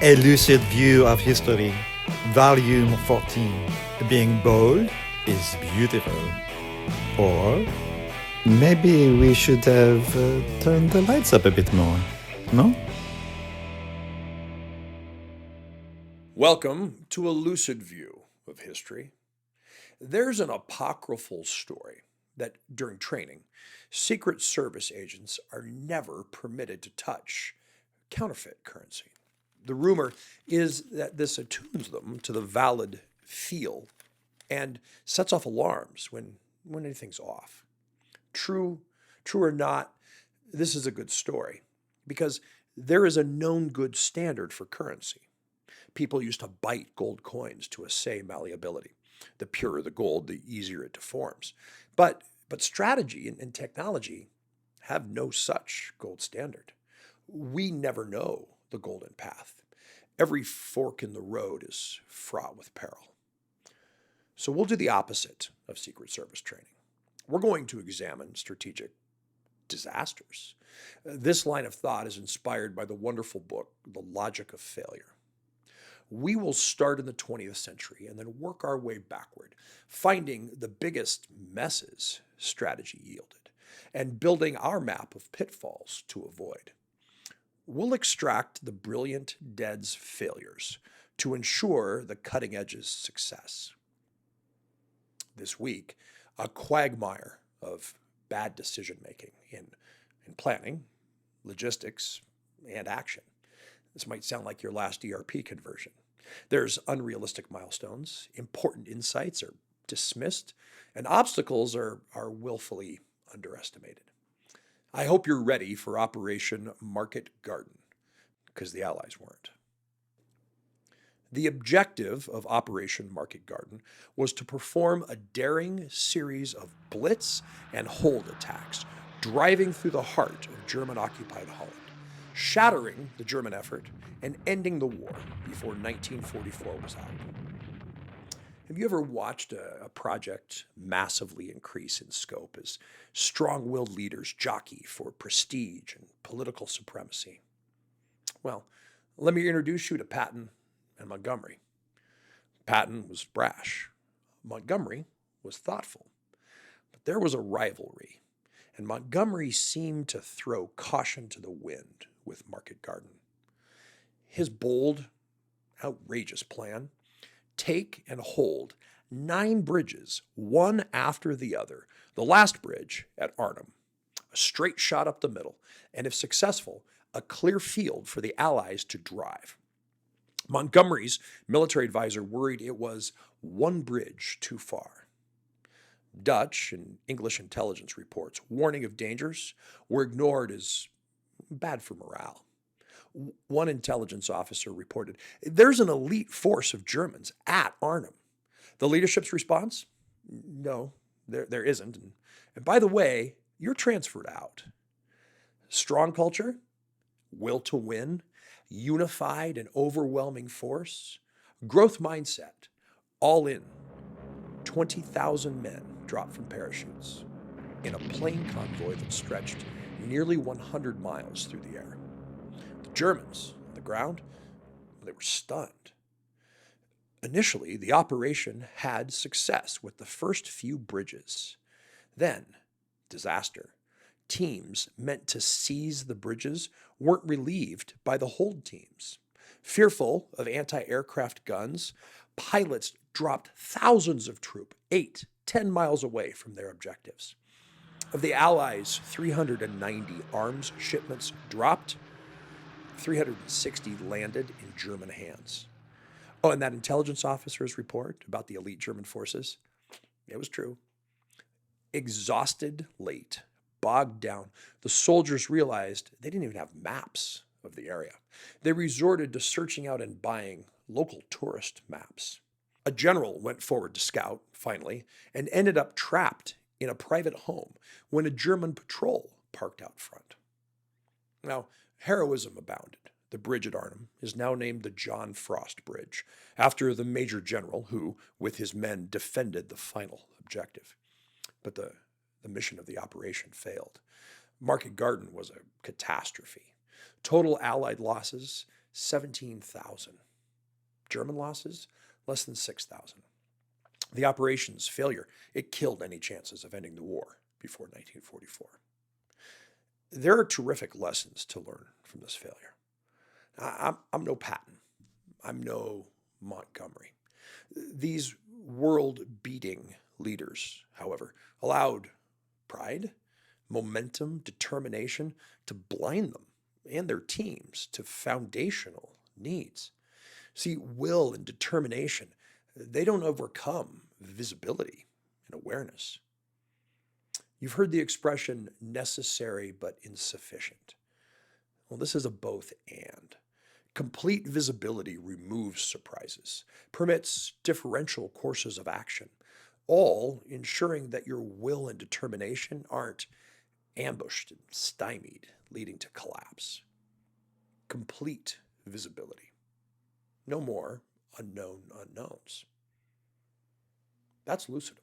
A Lucid View of History, Volume 14. Being bold is beautiful. Or maybe we should have turned the lights up a bit more, no? Welcome to a lucid view of history. There's an apocryphal story that during training, Secret Service agents are never permitted to touch counterfeit currency. The rumor is that this attunes them to the valid feel and sets off alarms when anything's off. True or not, this is a good story because there is a known good standard for currency. People used to bite gold coins to assay malleability. The purer the gold, the easier it deforms. But strategy and technology have no such gold standard. We never know the golden path. Every fork in the road is fraught with peril. So we'll do the opposite of Secret Service training. We're going to examine strategic disasters. This line of thought is inspired by the wonderful book, The Logic of Failure. We will start in the 20th century and then work our way backward, finding the biggest messes strategy yielded and building our map of pitfalls to avoid. We'll extract the brilliant dead's failures to ensure the cutting edge's success. This week, a quagmire of bad decision making in planning, logistics, and action. This might sound like your last ERP conversion. There's unrealistic milestones, important insights are dismissed, and obstacles are willfully underestimated. I hope you're ready for Operation Market Garden, because the Allies weren't. The objective of Operation Market Garden was to perform a daring series of blitz and hold attacks, driving through the heart of German-occupied Holland, shattering the German effort and ending the war before 1944 was out. Have you ever watched a project massively increase in scope as strong-willed leaders jockey for prestige and political supremacy? Well, let me introduce you to Patton and Montgomery. Patton was brash. Montgomery was thoughtful. But there was a rivalry, and Montgomery seemed to throw caution to the wind with Market Garden. His bold, outrageous plan: take and hold 9 bridges, one after the other, the last bridge at Arnhem, a straight shot up the middle, and if successful, a clear field for the Allies to drive. Montgomery's military advisor worried it was one bridge too far. Dutch and English intelligence reports warning of dangers were ignored as bad for morale. One intelligence officer reported, "There's an elite force of Germans at Arnhem." The leadership's response? No, there isn't. And by the way, you're transferred out. Strong culture, will to win, unified and overwhelming force, growth mindset, all in. 20,000 men dropped from parachutes in a plane convoy that stretched nearly 100 miles through the air. The Germans on the ground, they were stunned. Initially, the operation had success with the first few bridges. Then, disaster. Teams meant to seize the bridges weren't relieved by the hold teams. Fearful of anti-aircraft guns, pilots dropped thousands of troops 8-10 miles away from their objectives. Of the Allies' 390 arms shipments dropped, 360 landed in German hands. Oh, and that intelligence officer's report about the elite German forces, it was true. Exhausted, late, bogged down, the soldiers realized they didn't even have maps of the area. They resorted to searching out and buying local tourist maps. A general went forward to scout, finally, and ended up trapped in a private home when a German patrol parked out front. Now, heroism abounded. The bridge at Arnhem is now named the John Frost Bridge, after the major general who, with his men, defended the final objective. But the mission of the operation failed. Market Garden was a catastrophe. Total Allied losses, 17,000. German losses, less than 6,000. The operation's failure, it killed any chances of ending the war before 1944. There are terrific lessons to learn from this failure. I'm no Patton. I'm no Montgomery. These world-beating leaders, however, allowed pride, momentum, determination to blind them and their teams to foundational needs. See, will and determination, they don't overcome visibility and awareness. You've heard the expression necessary but insufficient. Well, this is a both and. Complete visibility removes surprises, permits differential courses of action, all ensuring that your will and determination aren't ambushed and stymied, leading to collapse. Complete visibility. No more unknown unknowns. That's Lucidum.